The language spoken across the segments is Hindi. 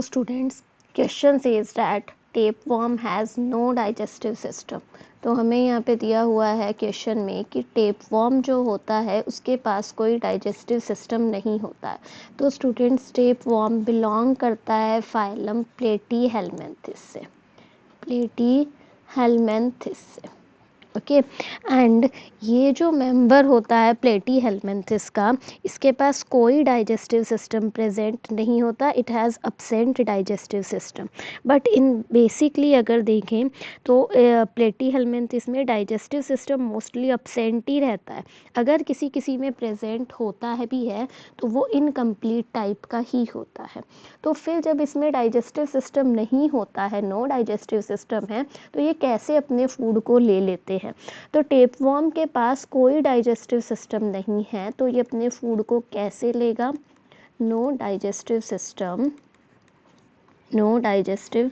Students, question says that tapeworm has no digestive system. तो हमें यहाँ पे दिया हुआ है क्वेश्चन में कि टेपवर्म जो होता है उसके पास कोई डाइजेस्टिव सिस्टम नहीं होता है। तो स्टूडेंट्स, टेपवर्म बिलोंग करता है फाइलम प्लेटीहेल्मिन्थिस से, प्लेटीहेल्मिन्थिस से। ओके, एंड ये जो मेंबर होता है प्लेटीहेल्मिन्थिस का, इसके पास कोई डाइजेस्टिव सिस्टम प्रेजेंट नहीं होता। It has absent digestive system. But in basically अगर देखें तो प्लेटीहेल्मिन्थिस में डाइजेस्टिव सिस्टम मोस्टली अब्सेंट ही रहता है। अगर किसी किसी में प्रेजेंट होता है भी है तो वो इनकम्प्लीट टाइप का ही होता है। तो फिर जब इसमें डाइजेस्टिव सिस्टम नहीं होता है, नो डाइजेस्टिव सिस्टम है, तो ये कैसे अपने फूड को ले लेते हैं? तो टेपवर्म के पास कोई डाइजेस्टिव सिस्टम नहीं है, तो ये अपने फूड को कैसे लेगा? No digestive system, no digestive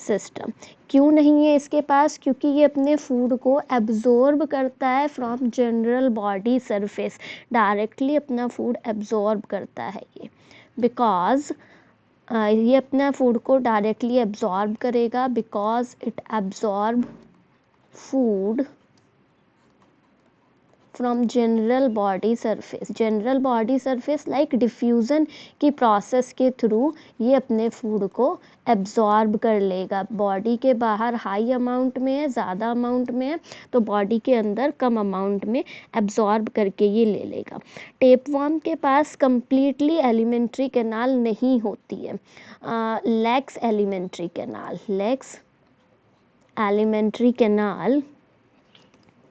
system. क्यों नहीं है इसके पास? क्योंकि ये अपने फूड को एब्जॉर्ब करता है from general body surface. Directly अपना फूड एब्जॉर्ब करता है ये, बिकॉज ये अपना फूड को डायरेक्टली एब्जॉर्ब करेगा because it absorb food from general body surface. General body surface like diffusion की प्रोसेस के थ्रू ये अपने फूड को एब्जॉर्ब कर लेगा। बॉडी के बाहर हाई अमाउंट में है, ज़्यादा अमाउंट में है, तो बॉडी के अंदर कम अमाउंट में एब्जॉर्ब करके ये ले लेगा। टेपवर्म के पास कंप्लीटली एलिमेंट्री कैनाल नहीं होती है। Lakhs alimentary canal, lakhs alimentary canal,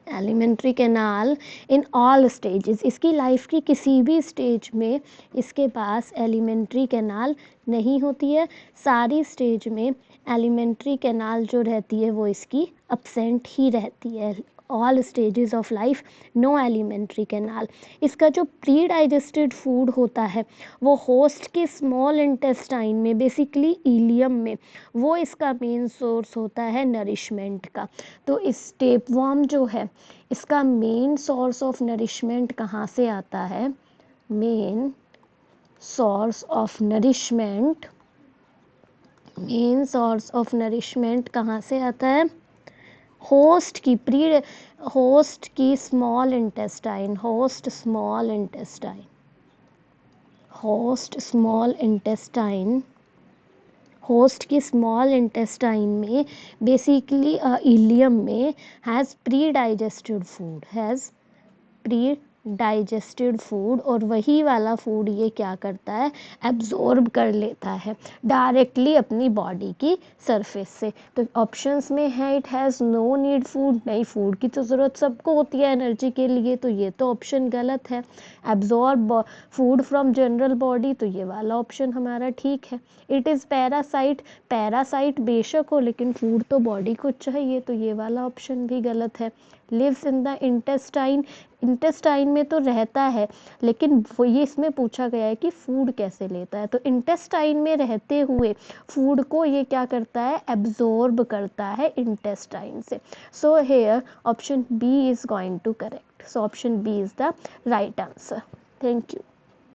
alimentary canal in all stages. इसकी लाइफ की किसी भी स्टेज में इसके पास एलिमेंट्री कैनाल नहीं होती है। सारी स्टेज में एलिमेंट्री कैनाल जो रहती है वो इसकी अब्सेंट ही रहती है। All stages of life no alimentary canal. इसका जो प्री डाइजेस्टेड फूड होता है वो होस्ट के स्मॉल इंटेस्टाइन में, बेसिकली इलियम में, वो इसका मेन सोर्स होता है नरिशमेंट का। तो इस टेपवर्म जो है इसका मेन सोर्स ऑफ नरिशमेंट कहाँ से आता है? Main source of nourishment, main source of nourishment कहाँ से आता है? होस्ट की होस्ट की small intestine, host small intestine, host small intestine, host की स्मॉल इंटेस्टाइन में, बेसिकली इलियम में has pre digested food, has pre digested food, और वही वाला फूड ये क्या करता है? एब्जॉर्ब कर लेता है डायरेक्टली अपनी बॉडी की सरफेस से। तो ऑप्शंस में है it has no need food, नहीं, फूड की तो ज़रूरत सबको होती है एनर्जी के लिए, तो ये तो ऑप्शन गलत है। Absorb food from general body, तो ये वाला ऑप्शन हमारा ठीक है। इट इज़ पैरासाइट, पैरासाइट बेशक हो लेकिन फूड तो बॉडी को चाहिए, तो ये वाला ऑप्शन भी गलत है। Lives in the intestine, intestine में तो रहता है लेकिन वो ये इसमें पूछा गया है कि फूड कैसे लेता है। तो इंटेस्टाइन में रहते हुए फूड को ये क्या करता है? एब्जॉर्ब करता है इंटेस्टाइन से। So here option B is going to correct. So option B is the right answer. Thank you.